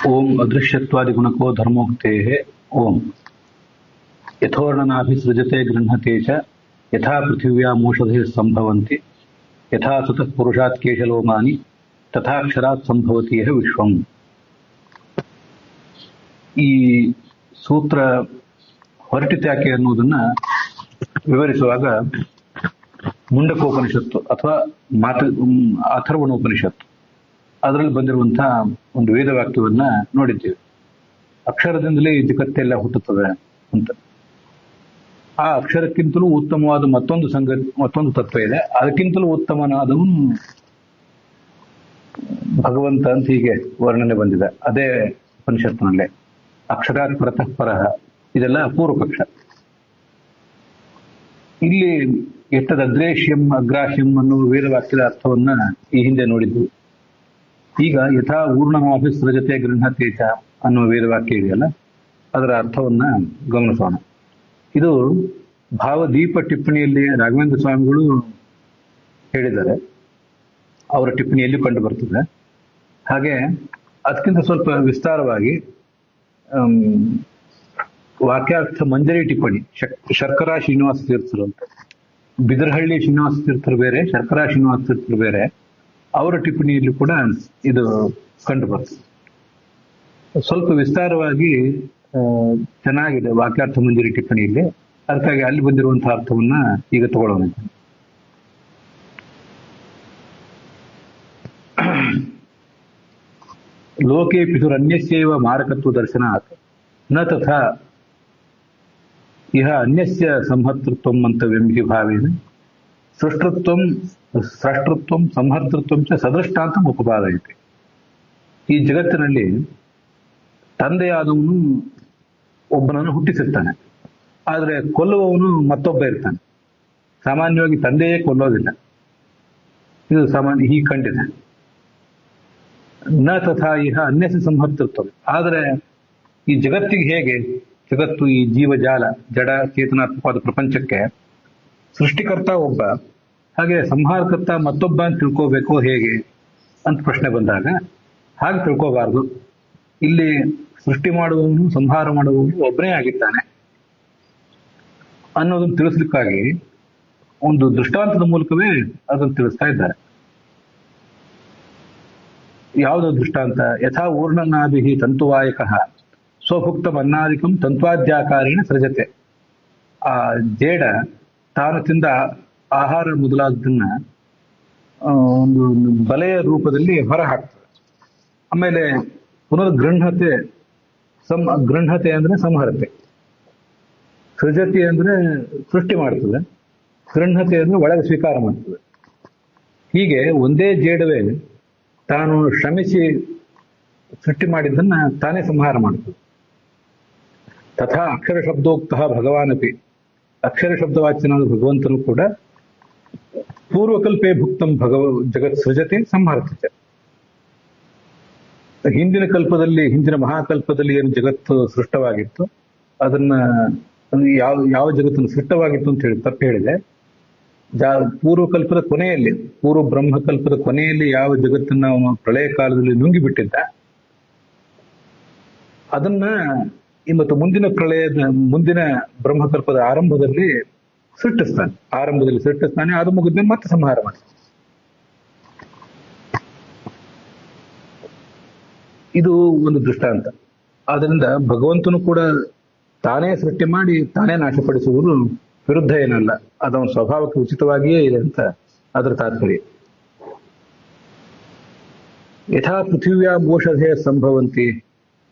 ओम अदृश्यत्वादिगुणको धर्मोक्तेः ओम यथोर्णनाभिसृजते गृह्णते च यथा पृथिव्यामोषधयः सम्भवन्ति यथा सुतः पुरुषात् केशलोमानि तथा क्षरात् सम्भवति यः विश्वम्. ಈ ಸೂತ್ರ ಹೊರಟಿತ್ಯಾಕೆ ಅನ್ನೋದನ್ನ ವಿವರಿಸುವಾಗ ಮುಂಡಕೋಪನಿಷತ್ತು ಅಥವಾ ಅಥರ್ವಣೋಪನಿಷತ್ತು ಅದರಲ್ಲಿ ಬಂದಿರುವಂತಹ ಒಂದು ವೇದ ವಾಕ್ಯವನ್ನ ನೋಡಿದ್ದೇವೆ. ಅಕ್ಷರದಿಂದಲೇ ಈ ಜಗತ್ತೆಲ್ಲ ಹುಟ್ಟುತ್ತದೆ ಅಂತ. ಆ ಅಕ್ಷರಕ್ಕಿಂತಲೂ ಉತ್ತಮವಾದ ಮತ್ತೊಂದು ತತ್ವ ಇದೆ. ಅದಕ್ಕಿಂತಲೂ ಉತ್ತಮನಾದವನು ಭಗವಂತ ಅಂತ ಹೀಗೆ ವರ್ಣನೆ ಬಂದಿದೆ. ಅದೇ ಉಪನಿಷತ್ತಿನಲ್ಲೇ ಅಕ್ಷರಾತ್ ಪರತಃ ಪರಃ, ಇದೆಲ್ಲ ಪೂರ್ವ ಪಕ್ಷ. ಇಲ್ಲಿ ಎಷ್ಟದ ಅಗ್ರೇಶ್ಯಂ ಅಗ್ರಾಹ್ಯಂ ಅನ್ನುವ ವೇದವಾಕ್ಯದ ಅರ್ಥವನ್ನ ಈ ಹಿಂದೆ ನೋಡಿದ್ವಿ. ಈಗ ಯಥಾ ಊರ್ಣನಾಭಿಸೃಜತೆ ಗೃಹತೆ ಚ ಅನ್ನುವ ವೇದವಾಕ್ಯ ಇದೆಯಲ್ಲ, ಅದರ ಅರ್ಥವನ್ನ ಗಮನಿಸೋಣ. ಇದು ಭಾವದೀಪ ಟಿಪ್ಪಣಿಯಲ್ಲಿ ರಾಘವೇಂದ್ರ ಸ್ವಾಮಿಗಳು ಹೇಳಿದ್ದಾರೆ. ಅವರ ಟಿಪ್ಪಣಿಯಲ್ಲಿ ಕಂಡು ಬರ್ತದೆ. ಹಾಗೆ ಅದಕ್ಕಿಂತ ಸ್ವಲ್ಪ ವಿಸ್ತಾರವಾಗಿ ವಾಕ್ಯಾರ್ಥ ಮಂಜರಿ ಟಿಪ್ಪಣಿ ಶರ್ಕರಾ ಶ್ರೀನಿವಾಸ ತೀರ್ಥರು ಅಂತ, ಬಿದರಹಳ್ಳಿ ಶ್ರೀನಿವಾಸ ತೀರ್ಥರು ಬೇರೆ, ಶರ್ಕರಾ ಶ್ರೀನಿವಾಸ ತೀರ್ಥರು ಬೇರೆ. ಅವರ ಟಿಪ್ಪಣಿಯಲ್ಲಿ ಕೂಡ ಇದು ಕಂಡು ಬರ್ತದೆ. ಸ್ವಲ್ಪ ವಿಸ್ತಾರವಾಗಿ ಚೆನ್ನಾಗಿದೆ ವಾಕ್ಯಾರ್ಥ ಮಂಜರಿ ಟಿಪ್ಪಣಿಯಲ್ಲಿ. ಅದಕ್ಕಾಗಿ ಅಲ್ಲಿ ಬಂದಿರುವಂತಹ ಅರ್ಥವನ್ನ ಈಗ ತಗೊಳ್ಳೋಣ. ಲೋಕೆ ಪಿತುರನ್ಯಸ್ಯೈವ ಮಾರಕತ್ವ ದರ್ಶನಾತ್ ನ ತಥಾ ಇಹ ಅನ್ಯಸ್ಯ ಸಂಹರ್ತೃತ್ವಂ ಮಂತವ್ಯಂ ಹಿ ಭಾವೇನ ಸೃಷ್ಟೃತ್ವಂ ಸಂಹರ್ತೃತ್ವಂ ಚ ಸದೃಷ್ಟಾಂತ ಉಪಪಾದಯತೆ. ಈ ಜಗತ್ತಿನಲ್ಲಿ ತಂದೆಯಾದವನು ಒಬ್ಬನನ್ನು ಹುಟ್ಟಿಸಿರ್ತಾನೆ, ಆದರೆ ಕೊಲ್ಲುವವನು ಮತ್ತೊಬ್ಬ ಇರ್ತಾನೆ. ಸಾಮಾನ್ಯವಾಗಿ ತಂದೆಯೇ ಕೊಲ್ಲೋದಿಲ್ಲ, ಇದು ಸಾಮಾನ್ಯ ಹೀಗೆ ಕಂಡಿದೆ. ನ ತಥಾ ಇಹ ಅನ್ಯಸ್ಯ ಸಂಹರ್ತೃತ್ವ. ಆದರೆ ಈ ಜಗತ್ತಿಗೆ ಹೇಗೆ, ಜಗತ್ತು ಈ ಜೀವಜಾಲ ಜಡ ಚೇತನಾತ್ಮಕವಾದ ಪ್ರಪಂಚಕ್ಕೆ ಸೃಷ್ಟಿಕರ್ತ ಒಬ್ಬ, ಹಾಗೆ ಸಂಹಾರಕರ್ತ ಮತ್ತೊಬ್ಬ ಅಂತ ತಿಳ್ಕೋಬೇಕು ಹೇಗೆ ಅಂತ ಪ್ರಶ್ನೆ ಬಂದಾಗ, ಹಾಗೆ ತಿಳ್ಕೋಬಾರ್ದು. ಇಲ್ಲಿ ಸೃಷ್ಟಿ ಮಾಡುವವನು ಸಂಹಾರ ಮಾಡುವವನು ಒಬ್ಬನೇ ಆಗಿದ್ದಾನೆ ಅನ್ನೋದನ್ನು ತಿಳಿಸ್ಲಿಕ್ಕಾಗಿ ಒಂದು ದೃಷ್ಟಾಂತದ ಮೂಲಕವೇ ಅದನ್ನು ತಿಳಿಸ್ತಾ ಇದ್ದಾರೆ. ಯಾವುದು ದೃಷ್ಟಾಂತ? ಯಥಾ ಊರ್ಣನಾಭಿಹಿ ತಂತುವಾಯಕಃ ಸ್ವಭುಕ್ತ ಮನ್ನಾದಿಕಂ ತಂತ್ವಾದ್ಯಾಕಾರೇಣ ಸೃಜತೆ. ಆ ಜೇಡ ತಾನು ತಿಂದ ಆಹಾರ ಮೊದಲಾದನ್ನ ಒಂದು ಬಲೆಯ ರೂಪದಲ್ಲಿ ಹೊರ ಹಾಕ್ತದೆ. ಆಮೇಲೆ ಪುನರ್ಗೃಹತೆ, ಗೃಹತೆ ಅಂದ್ರೆ ಸಂಹರತೆ, ಸೃಜತಿ ಅಂದ್ರೆ ಸೃಷ್ಟಿ ಮಾಡ್ತದೆ, ಗೃಹತೆ ಅಂದ್ರೆ ಒಳಗೆ ಸ್ವೀಕಾರ ಮಾಡ್ತದೆ. ಹೀಗೆ ಒಂದೇ ಜೇಡವೇ ತಾನು ಶ್ರಮಿಸಿ ಸೃಷ್ಟಿ ಮಾಡಿದ್ದನ್ನ ತಾನೇ ಸಂಹಾರ ಮಾಡ್ತದೆ. ತಥಾ ಅಕ್ಷರ ಶಬ್ದೋಕ್ತ ಭಗವಾನಪಿ, ಅಕ್ಷರ ಶಬ್ದವಾಚ್ಯನಾದ ಭಗವಂತನು ಕೂಡ ಪೂರ್ವಕಲ್ಪೆ ಭುಕ್ತಂ ಜಗತ್ ಸೃಜತೆ ಸಂಹಾರತೆ. ಹಿಂದಿನ ಕಲ್ಪದಲ್ಲಿ, ಹಿಂದಿನ ಮಹಾಕಲ್ಪದಲ್ಲಿ ಏನು ಜಗತ್ತು ಸೃಷ್ಟವಾಗಿತ್ತು, ಅದನ್ನ ಯಾವ ಜಗತ್ತನ್ನು ಸೃಷ್ಟವಾಗಿತ್ತು ಅಂತ ಹೇಳಿ ತಪ್ಪು ಹೇಳಿದೆ. ಪೂರ್ವಕಲ್ಪದ ಕೊನೆಯಲ್ಲಿ, ಪೂರ್ವ ಬ್ರಹ್ಮಕಲ್ಪದ ಕೊನೆಯಲ್ಲಿ ಯಾವ ಜಗತ್ತನ್ನ ಅವನು ಪ್ರಳಯ ಕಾಲದಲ್ಲಿ ನುಂಗಿಬಿಟ್ಟಿದ್ದ, ಅದನ್ನ ಮತ್ತು ಮುಂದಿನ ಬ್ರಹ್ಮಕಲ್ಪದ ಆರಂಭದಲ್ಲಿ ಸೃಷ್ಟಿಸ್ತಾನೆ. ಅದು ಮುಗಿದ್ಮೇಲೆ ಮತ್ತೆ ಸಂಹಾರ ಮಾಡ್ತಾನೆ. ಇದು ಒಂದು ದೃಷ್ಟಾಂತ. ಆದ್ರಿಂದ ಭಗವಂತನು ಕೂಡ ತಾನೇ ಸೃಷ್ಟಿ ಮಾಡಿ ತಾನೇ ನಾಶಪಡಿಸುವುದು ವಿರುದ್ಧ ಏನಲ್ಲ, ಅದವನ ಸ್ವಭಾವಕ್ಕೆ ಉಚಿತವಾಗಿಯೇ ಇದೆ ಅಂತ ಅದರ ತಾತ್ಪರ್ಯ. ಯಥಾ ಪೃಥಿವ್ಯಾ ಮೋಷಧೆ ಸಂಭವಂತಿ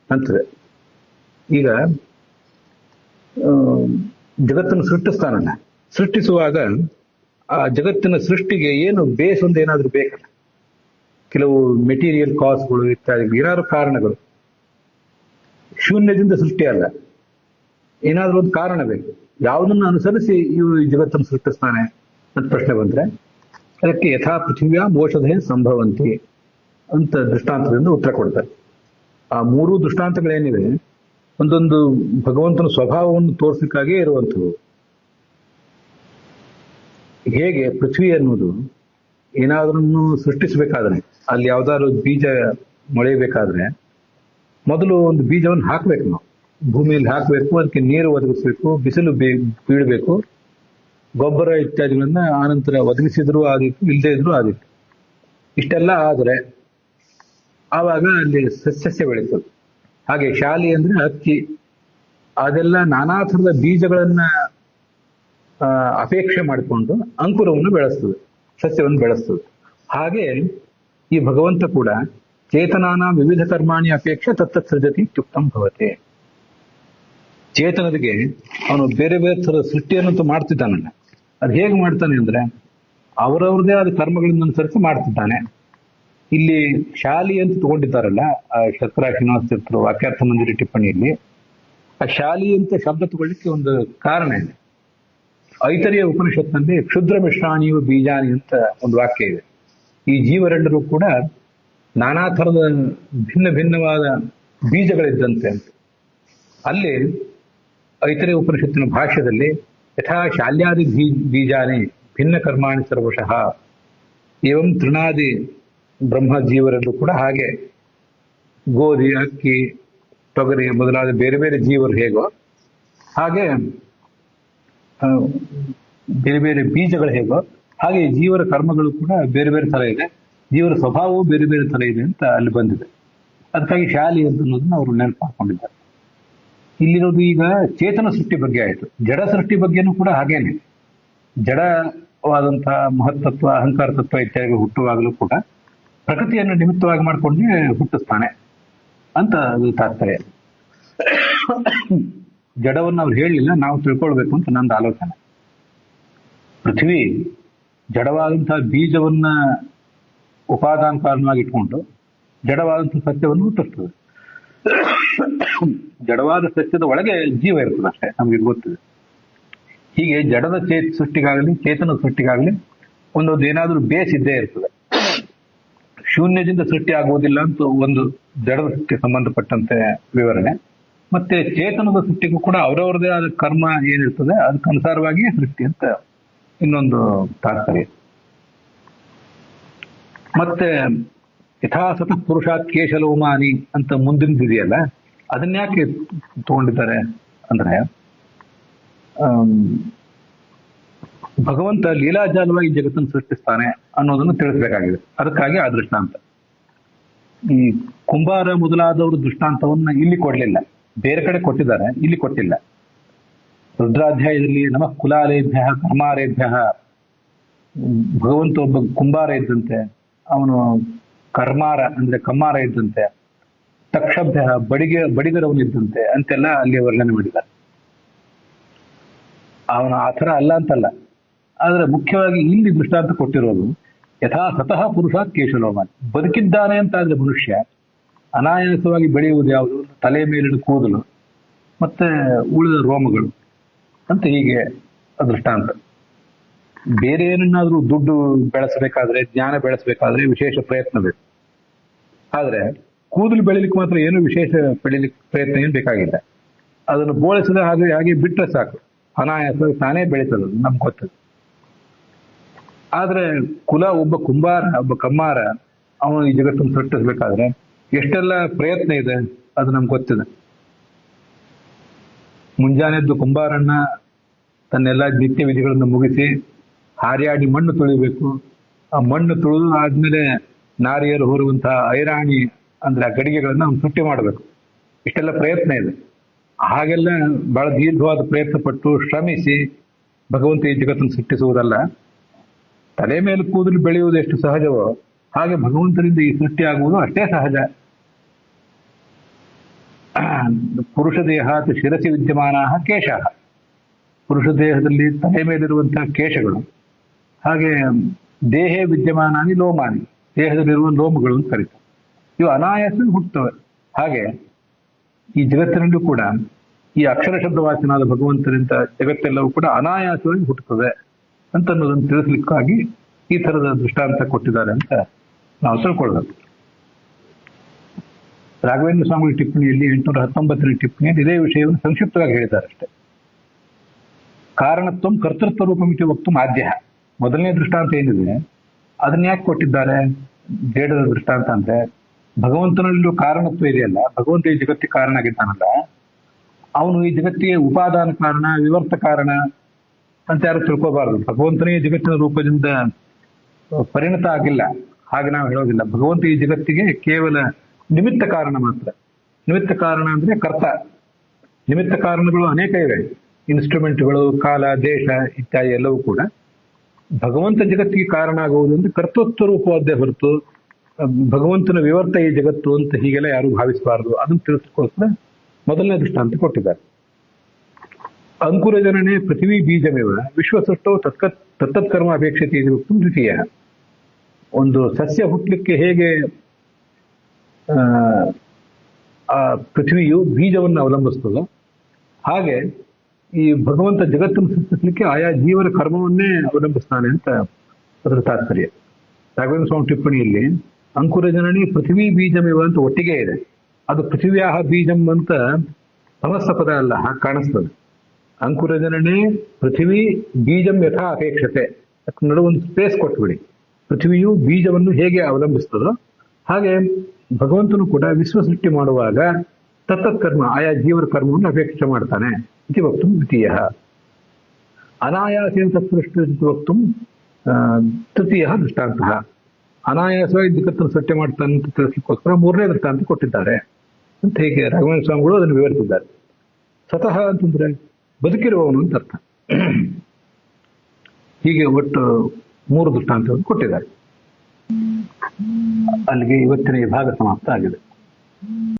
ಅಂತದೆ. ಈಗ ಜಗತ್ತನ್ನು ಸೃಷ್ಟಿಸ್ತಾನಲ್ಲ, ಸೃಷ್ಟಿಸುವಾಗ ಆ ಜಗತ್ತಿನ ಸೃಷ್ಟಿಗೆ ಏನು ಬೇಸ್ ಒಂದು ಏನಾದ್ರೂ ಬೇಕಲ್ಲ, ಕೆಲವು ಮೆಟೀರಿಯಲ್ ಕಾಸ್ಗಳು ಇತ್ಯಾದಿ ಏನಾದ್ರು ಕಾರಣಗಳು. ಶೂನ್ಯದಿಂದ ಸೃಷ್ಟಿ ಅಲ್ಲ, ಏನಾದ್ರೂ ಒಂದು ಕಾರಣ ಬೇಕು. ಯಾವುದನ್ನು ಅನುಸರಿಸಿ ಇವು ಈ ಜಗತ್ತನ್ನು ಸೃಷ್ಟಿಸ್ತಾನೆ ಅಂತ ಪ್ರಶ್ನೆ ಬಂದ್ರೆ ಅದಕ್ಕೆ ಯಥಾ ಪೃಥಿವ್ಯಾ ಮೋಷಧೆ ಸಂಭವಂತಿ ಅಂತ ದೃಷ್ಟಾಂತದಿಂದ ಉತ್ತರ ಕೊಡ್ತಾರೆ. ಆ ಮೂರು ದೃಷ್ಟಾಂತಗಳೇನಿವೆ ಒಂದೊಂದು ಭಗವಂತನ ಸ್ವಭಾವವನ್ನು ತೋರಿಸಲಿಕ್ಕಾಗೇ ಇರುವಂಥವು. ಹೇಗೆ ಪೃಥ್ವಿ ಅನ್ನೋದು ಏನಾದ್ರೂ ಸೃಷ್ಟಿಸಬೇಕಾದ್ರೆ, ಅಲ್ಲಿ ಯಾವ್ದಾದ್ರು ಬೀಜ ಮೊಳೆಯಬೇಕಾದ್ರೆ ಮೊದಲು ಒಂದು ಬೀಜವನ್ನು ಹಾಕ್ಬೇಕು, ನಾವು ಭೂಮಿಯಲ್ಲಿ ಹಾಕಬೇಕು, ಅದಕ್ಕೆ ನೀರು ಒದಗಿಸ್ಬೇಕು, ಬಿಸಿಲು ಬೀಳಬೇಕು, ಗೊಬ್ಬರ ಇತ್ಯಾದಿಗಳನ್ನ ಆನಂತರ ಒದಗಿಸಿದ್ರು ಆದಿತ್ತು, ಇಲ್ಲದೇ ಇದ್ರು ಆದಿತ್ತು. ಇಷ್ಟೆಲ್ಲ ಆದರೆ ಆವಾಗ ಅಲ್ಲಿ ಸಸ್ಯ ಬೆಳೀತದೆ. ಹಾಗೆ ಶಾಲಿ ಅಂದ್ರೆ ಅಕ್ಕಿ, ಅದೆಲ್ಲ ನಾನಾ ಥರದ ಬೀಜಗಳನ್ನ ಅಪೇಕ್ಷೆ ಮಾಡಿಕೊಂಡು ಅಂಕುರವನ್ನು ಬೆಳೆಸ್ತದೆ, ಸಸ್ಯವನ್ನು ಬೆಳೆಸ್ತದೆ. ಹಾಗೆ ಈ ಭಗವಂತ ಕೂಡ ಚೇತನಾನ ವಿವಿಧ ಕರ್ಮಾಣಿ ಅಪೇಕ್ಷೆ ತತ್ತ ಸೃಜತಿ ಇತ್ಯುಕ್ತಂ ಭವತೆ. ಚೇತನರಿಗೆ ಅವನು ಬೇರೆ ಬೇರೆ ಥರದ ಸೃಷ್ಟಿಯನ್ನಂತೂ ಮಾಡ್ತಿದ್ದಾನಲ್ಲ, ಅದು ಹೇಗೆ ಮಾಡ್ತಾನೆ ಅಂದ್ರೆ ಅವರವ್ರದೇ ಆದ ಕರ್ಮಗಳನ್ನು ಅನುಸರಿಸಿ ಮಾಡ್ತಿದ್ದಾನೆ. ಇಲ್ಲಿ ಶಾಲಿ ಅಂತ ತಗೊಂಡಿದ್ದಾರಲ್ಲ, ಆ ಶಂಕರ ಶ್ರೀನಿವಾಸ ತೀರ್ಥರು ವಾಕ್ಯಾರ್ಥ ಮಂದಿರ ಟಿಪ್ಪಣಿಯಲ್ಲಿ ಆ ಶಾಲಿ ಅಂತ ಶಬ್ದ ತಗೊಳ್ಳಿಕ್ಕೆ ಒಂದು ಕಾರಣ ಇದೆ. ಐತರಿಯ ಉಪನಿಷತ್ನಲ್ಲಿ ಕ್ಷುದ್ರ ಮಿಶ್ರಾಣಿಯು ಬೀಜಾನಿ ಅಂತ ಒಂದು ವಾಕ್ಯ ಇದೆ. ಈ ಜೀವರೆಲ್ಲರೂ ಕೂಡ ನಾನಾ ಥರದ ಭಿನ್ನ ಭಿನ್ನವಾದ ಬೀಜಗಳಿದ್ದಂತೆ ಅಂತ. ಅಲ್ಲಿ ಐತರಿಯ ಉಪನಿಷತ್ತಿನ ಭಾಷ್ಯದಲ್ಲಿ ಯಥಾ ಶಾಲ್ಯಾದಿ ಬೀಜಾನಿ ಭಿನ್ನ ಕರ್ಮಾಣಿ ಸರ್ವಶಃ ಏವಂ ತೃಣಾದಿ ಬ್ರಹ್ಮ ಜೀವರೆಲ್ಲರೂ ಕೂಡ ಹಾಗೆ ಗೋಧಿ, ಅಕ್ಕಿ, ತೊಗರಿ ಮೊದಲಾದ ಬೇರೆ ಬೇರೆ ಜೀವರು ಹೇಗೋ ಹಾಗೆ ಬೇರೆ ಬೇರೆ ಬೀಜಗಳು ಹೇಗೋ ಹಾಗೆ ಜೀವರ ಕರ್ಮಗಳು ಕೂಡ ಬೇರೆ ಬೇರೆ ಥರ ಇದೆ, ಜೀವರ ಸ್ವಭಾವವು ಬೇರೆ ಬೇರೆ ಥರ ಇದೆ ಅಂತ ಅಲ್ಲಿ ಬಂದಿದೆ. ಅದಕ್ಕಾಗಿ ಶಾಲಿ ಅಂತ ಅನ್ನೋದನ್ನ ಅವರು ನೆನಪು ಹಾಕೊಂಡಿದ್ದಾರೆ. ಇಲ್ಲಿರೋದು ಈಗ ಚೇತನ ಸೃಷ್ಟಿ ಬಗ್ಗೆ ಆಯಿತು. ಜಡ ಸೃಷ್ಟಿ ಬಗ್ಗೆನೂ ಕೂಡ ಹಾಗೇನೆ. ಜಡವಾದಂತಹ ಮಹತ್ತತ್ವ, ಅಹಂಕಾರ ತತ್ವ ಇತ್ಯಾದಿ ಹುಟ್ಟುವಾಗಲೂ ಕೂಡ ಪ್ರಕೃತಿಯನ್ನು ನಿಮಿತ್ತವಾಗಿ ಮಾಡಿಕೊಂಡೇ ಹುಟ್ಟಿಸ್ತಾನೆ ಅಂತ ಅದು ತಾತ್ಪರ್ಯ. ಜಡವನ್ನು ಅವ್ರು ಹೇಳಲಿಲ್ಲ, ನಾವು ತಿಳ್ಕೊಳ್ಬೇಕು ಅಂತ ನಂದು ಆಲೋಚನೆ. ಪೃಥ್ವಿ ಜಡವಾದಂತಹ ಬೀಜವನ್ನ ಉಪಾದಾನ ಕಾರಣವಾಗಿ ಇಟ್ಕೊಂಡು ಜಡವಾದಂತಹ ಸತ್ಯವನ್ನು ಹುಟ್ಟಿಸ್ತದೆ. ಜಡವಾದ ಸತ್ಯದ ಒಳಗೆ ಜೀವ ಇರ್ತದೆ ಅಷ್ಟೇ, ನಮಗೆ ಗೊತ್ತಿದೆ. ಹೀಗೆ ಜಡದ ಸೃಷ್ಟಿಗಾಗಲಿ ಚೇತನ ಸೃಷ್ಟಿಗಾಗಲಿ ಒಂದೊಂದು ಏನಾದರೂ ಬೇಸ್ ಇದ್ದೇ ಇರ್ತದೆ. ಶೂನ್ಯದಿಂದ ಸೃಷ್ಟಿ ಆಗುವುದಿಲ್ಲ ಅಂತ ಒಂದು ಜಡದ ಸೃಷ್ಟಿಗೆ ಸಂಬಂಧಪಟ್ಟಂತೆ ವಿವರಣೆ. ಮತ್ತೆ ಚೇತನದ ಸೃಷ್ಟಿಗೂ ಕೂಡ ಅವರವರದೇ ಆದ ಕರ್ಮ ಏನಿರ್ತದೆ ಅದಕ್ಕನುಸಾರವಾಗಿಯೇ ಸೃಷ್ಟಿ ಅಂತ ಇನ್ನೊಂದು ತಾತ್ಪರ್ಯ. ಮತ್ತೆ ಯಥಾಸತ ಪುರುಷಾತ್ ಕೇಶಲೋಮಾನಿ ಅಂತ ಮುಂದಿನದಿದೆಯಲ್ಲ, ಅದನ್ಯಾಕೆ ತಗೊಂಡಿದ್ದಾರೆ ಅಂದ್ರೆ ಭಗವಂತ ಲೀಲಾಜಾಲವಾಗಿ ಜಗತ್ತನ್ನು ಸೃಷ್ಟಿಸ್ತಾನೆ ಅನ್ನೋದನ್ನು ತಿಳಿಸ್ಬೇಕಾಗಿದೆ. ಅದಕ್ಕಾಗಿ ಆ ದೃಷ್ಟಾಂತ. ಈ ಕುಂಬಾರ ಮೊದಲಾದವರು ದೃಷ್ಟಾಂತವನ್ನ ಇಲ್ಲಿ ಕೊಡ್ಲಿಲ್ಲ, ಬೇರೆ ಕಡೆ ಕೊಟ್ಟಿದ್ದಾರೆ, ಇಲ್ಲಿ ಕೊಟ್ಟಿಲ್ಲ. ರುದ್ರಾಧ್ಯಾಯದಲ್ಲಿ ನಮಃ ಕುಲಾಲೇಭ್ಯ ಕರ್ಮಾರೇಭ್ಯ, ಭಗವಂತ ಒಬ್ಬ ಕುಂಬಾರ ಇದ್ದಂತೆ, ಅವನು ಕರ್ಮಾರ ಅಂದ್ರೆ ಕಮ್ಮಾರ ಇದ್ದಂತೆ, ತಕ್ಷಭ್ಯ ಬಡಿಗರವನಿದ್ದಂತೆ ಅಂತೆಲ್ಲ ಅಲ್ಲಿ ವರ್ಣನೆ ಮಾಡಿದ್ದಾರೆ. ಅವನು ಆ ಥರ ಅಲ್ಲ ಅಂತಲ್ಲ, ಆದ್ರೆ ಮುಖ್ಯವಾಗಿ ಇಲ್ಲಿ ದೃಷ್ಟಾಂತ ಕೊಟ್ಟಿರೋದು ಯಥಾ ಸತಃ ಪುರುಷಾತ್ ಕೇಶಲೋಮಾನ್. ಬದುಕಿದ್ದಾನೆ ಅಂತ ಆದ್ರೆ ಮನುಷ್ಯ ಅನಾಯಾಸವಾಗಿ ಬೆಳೆಯುವುದು ಯಾವುದು? ತಲೆ ಮೇಲಿನ ಕೂದಲು ಮತ್ತೆ ಉಳಿದ ರೋಮಗಳು ಅಂತ ಹೀಗೆ ದೃಷ್ಟಾಂತ. ಬೇರೆ ಏನನ್ನಾದ್ರೂ ದುಡ್ಡು ಬೆಳೆಸಬೇಕಾದ್ರೆ, ಜ್ಞಾನ ಬೆಳೆಸಬೇಕಾದ್ರೆ ವಿಶೇಷ ಪ್ರಯತ್ನ ಬೇಕು. ಆದ್ರೆ ಕೂದಲು ಬೆಳಿಲಿಕ್ಕೆ ಮಾತ್ರ ಏನು ವಿಶೇಷ ಪ್ರಯತ್ನ ಏನು ಬೇಕಾಗಿಲ್ಲ. ಅದನ್ನು ಬೋಳಿಸಿದ ಹಾಗೆ ಬಿಟ್ಟರೆ ಸಾಕು, ಅನಾಯಾಸ ತಾನೇ ಬೆಳೀತದ, ನಮ್ಗೆ ಗೊತ್ತದ. ಆದ್ರೆ ಒಬ್ಬ ಕುಂಬಾರ, ಒಬ್ಬ ಕಮ್ಮಾರ, ಅವನು ಈ ಜಗತ್ತನ್ನು ಸೃಷ್ಟಿಸ್ಬೇಕಾದ್ರೆ ಎಷ್ಟೆಲ್ಲ ಪ್ರಯತ್ನ ಇದೆ ಅದು ನಮ್ಗೆ ಗೊತ್ತಿದೆ. ಮುಂಜಾನೆದ್ದು ಕುಂಬಾರನ್ನ ತನ್ನೆಲ್ಲ ನಿತ್ಯ ವಿಧಿಗಳನ್ನು ಮುಗಿಸಿ ಹಾರ್ಯಾಡಿ ಮಣ್ಣು ತುಳಿಬೇಕು. ಆ ಮಣ್ಣು ತುಳಿದು ಆದ್ಮೇಲೆ ನಾರಿಯರು ಹೊರುವಂತಹ ಐರಾಣಿ ಅಂದ್ರೆ ಆ ಗಡಿಗೆಗಳನ್ನ ಅವ್ನು ಸೃಷ್ಟಿ ಮಾಡಬೇಕು. ಇಷ್ಟೆಲ್ಲ ಪ್ರಯತ್ನ ಇದೆ. ಹಾಗೆಲ್ಲ ಬಹಳ ದೀರ್ಘವಾದ ಪ್ರಯತ್ನ ಪಟ್ಟು ಶ್ರಮಿಸಿ ಭಗವಂತ ಈ ಜಗತ್ತನ್ನು ಸೃಷ್ಟಿಸುವುದಲ್ಲ. ತಲೆ ಮೇಲೆ ಕೂದಲು ಬೆಳೆಯುವುದು ಎಷ್ಟು ಸಹಜವೋ ಹಾಗೆ ಭಗವಂತನಿಂದ ಈ ಸೃಷ್ಟಿ ಆಗುವುದು ಅಷ್ಟೇ ಸಹಜ. ಪುರುಷ ದೇಹ ಶಿರಸಿ ವಿದ್ಯಮಾನ ಕೇಶ, ಪುರುಷ ದೇಹದಲ್ಲಿ ತಲೆ ಮೇಲಿರುವಂತಹ ಕೇಶಗಳು, ಹಾಗೆ ದೇಹೇ ವಿದ್ಯಮಾನಾನಿ ಲೋಮಾನಿ, ದೇಹದಲ್ಲಿರುವ ಲೋಮಗಳು ಅಂತ ಕರೀತಾರೆ. ಇವು ಅನಾಯಾಸ ಹುಟ್ಟುತ್ತವೆ. ಹಾಗೆ ಈ ಜಗತ್ತಿನಲ್ಲೂ ಕೂಡ ಈ ಅಕ್ಷರ ಶಬ್ದವಾಚನಾದ ಭಗವಂತನಿಂದ ಜಗತ್ತೆಲ್ಲವೂ ಕೂಡ ಅನಾಯಾಸವಾಗಿ ಹುಟ್ಟುತ್ತದೆ ಅಂತ ಅನ್ನೋದನ್ನು ತಿಳಿಸ್ಲಿಕ್ಕಾಗಿ ಈ ತರದ ದೃಷ್ಟಾಂತ ಕೊಟ್ಟಿದ್ದಾರೆ ಅಂತ ನಾವು ತಿಳ್ಕೊಳ್ಬೇಕು. ರಾಘವೇಂದ್ರ ಸ್ವಾಮಿ ಟಿಪ್ಪಣಿಯಲ್ಲಿ 819ನೇ ಟಿಪ್ಪಣಿಯಲ್ಲಿ ಇದೇ ವಿಷಯವನ್ನು ಸಂಕ್ಷಿಪ್ತವಾಗಿ ಹೇಳಿದ್ದಾರೆ ಅಷ್ಟೇ. ಕಾರಣತ್ವ ಕರ್ತೃತ್ವ ರೂಪಮಿತಿ ವಕ್ತು ಮಾಧ್ಯ. ಮೊದಲನೇ ದೃಷ್ಟಾಂತ ಏನಿದೆ ಅದನ್ನ ಯಾಕೆ ಕೊಟ್ಟಿದ್ದಾರೆ? ಜೇಡದ ದೃಷ್ಟಾಂತ ಅಂದ್ರೆ ಭಗವಂತನಲ್ಲಿರೋ ಕಾರಣತ್ವ ಇದೆಯಲ್ಲ, ಭಗವಂತ ಈ ಜಗತ್ತಿಗೆ ಕಾರಣ ಆಗಿದ್ದಾನಲ್ಲ, ಅವನು ಈ ಜಗತ್ತಿಗೆ ಉಪಾದಾನ ಕಾರಣ, ವಿವರ್ತ ಕಾರಣ ಅಂತ ಯಾರು ತಿಳ್ಕೋಬಾರದು. ಭಗವಂತನೇ ಈ ಜಗತ್ತಿನ ರೂಪದಿಂದ ಪರಿಣತ ಆಗಿಲ್ಲ, ಹಾಗೆ ನಾವು ಹೇಳೋದಿಲ್ಲ. ಭಗವಂತ ಈ ಜಗತ್ತಿಗೆ ಕೇವಲ ನಿಮಿತ್ತ ಕಾರಣ ಮಾತ್ರ. ನಿಮಿತ್ತ ಕಾರಣ ಅಂದ್ರೆ ಕರ್ತ. ನಿಮಿತ್ತ ಕಾರಣಗಳು ಅನೇಕ ಇವೆ, ಇನ್ಸ್ಟ್ರೂಮೆಂಟ್ಗಳು, ಕಾಲ, ದೇಶ ಇತ್ಯಾದಿ ಎಲ್ಲವೂ ಕೂಡ. ಭಗವಂತ ಜಗತ್ತಿಗೆ ಕಾರಣ ಆಗುವುದು ಅಂದ್ರೆ ಕರ್ತೃತ್ವ ರೂಪವಾದ್ದೇ ಹೊರತು ಭಗವಂತನ ವಿವರ್ತ ಈ ಜಗತ್ತು ಅಂತ ಹೀಗೆಲ್ಲ ಯಾರು ಭಾವಿಸಬಾರದು. ಅದನ್ನು ತಿಳಿಸ್ಕೋಸ್ಕರ ಮೊದಲನೇ ದೃಷ್ಟಾಂತ ಕೊಟ್ಟಿದ್ದಾರೆ. ಅಂಕುರ ಜನನೇ ಪೃಥ್ವಿ ಬೀಜಮೇವ ವಿಶ್ವಸೃಷ್ಟೋ ತತ್ತತ್ಕರ್ಮ ಅಪೇಕ್ಷತೆ ಇದು ದ್ವಿತೀಯ. ಒಂದು ಸಸ್ಯ ಹುಟ್ಟಲಿಕ್ಕೆ ಹೇಗೆ ಆ ಪೃಥ್ವಿಯು ಬೀಜವನ್ನು ಅವಲಂಬಿಸ್ತದೋ, ಹಾಗೆ ಈ ಭಗವಂತ ಜಗತ್ತನ್ನು ಸೃಷ್ಟಿಸಲಿಕ್ಕೆ ಆಯಾ ಜೀವನ ಕರ್ಮವನ್ನೇ ಅವಲಂಬಿಸ್ತಾನೆ ಅಂತ ಅದರ ತಾತ್ಪರ್ಯ. ರಾಘವೇಂದ್ರ ಸ್ವಾಮಿ ಟಿಪ್ಪಣಿಯಲ್ಲಿ ಅಂಕುರ ಜನನಿ ಪೃಥ್ವಿ ಬೀಜಮೇವ ಅಂತ ಒಟ್ಟಿಗೆ ಇದೆ. ಅದು ಪೃಥ್ವ್ಯಾಹ ಬೀಜಂ ಅಂತ ಸಮಸ್ತ ಪದ ಅಲ್ಲ, ಹಾಗೆ ಕಾಣಿಸ್ತದೆ. ಅಂಕುರ ಜನನೇ ಪೃಥ್ವಿ ಬೀಜಂ ಯಥಾ ಅಪೇಕ್ಷತೆ, ನಡುವೆ ಒಂದು ಸ್ಪೇಸ್ ಕೊಟ್ಬಿಡಿ. ಪೃಥ್ವಿಯು ಬೀಜವನ್ನು ಹೇಗೆ ಅವಲಂಬಿಸ್ತದೋ ಹಾಗೆ ಭಗವಂತನು ಕೂಡ ವಿಶ್ವ ಸೃಷ್ಟಿ ಮಾಡುವಾಗ ತತ್ತತ್ ಕರ್ಮ, ಆಯಾ ಜೀವನ ಕರ್ಮವನ್ನು ಅಪೇಕ್ಷೆ ಮಾಡ್ತಾನೆ. ಇತಿ ವಕ್ತು ದ್ವಿತೀಯ. ಅನಾಯಾಸೇನ ತತ್ಸೃಷ್ಟಿ ವಕ್ತು ತೃತೀಯ ದೃಷ್ಟಾಂತ. ಅನಾಯಾಸವಾಗಿ ಜಗತ್ತನ್ನು ಸೃಷ್ಟಿ ಮಾಡ್ತಾನೆ ಅಂತ ತಿಳಿಸ್ಲಿಕ್ಕೋಸ್ಕರ ಮೂರನೇ ದೃಷ್ಟಾಂತ ಕೊಟ್ಟಿದ್ದಾರೆ ಅಂತ ಹೇಗೆ ರಾಘವೇಂದ್ರ ಸ್ವಾಮಿಗಳು ಅದನ್ನು ವಿವರಿಸಿದ್ದಾರೆ. ಸ್ವತಃ ಅಂತಂದ್ರೆ ಬದುಕಿರುವವನು ಅಂತ ಅರ್ಥ. ಹೀಗೆ ಒಟ್ಟು 3 ದೃಷ್ಟಾಂತವನ್ನು ಕೊಟ್ಟಿದ್ದಾರೆ. ಅಲ್ಲಿಗೆ ಇವತ್ತಿನ ಈ ಭಾಗ ಸಮಾಪ್ತ ಆಗಿದೆ.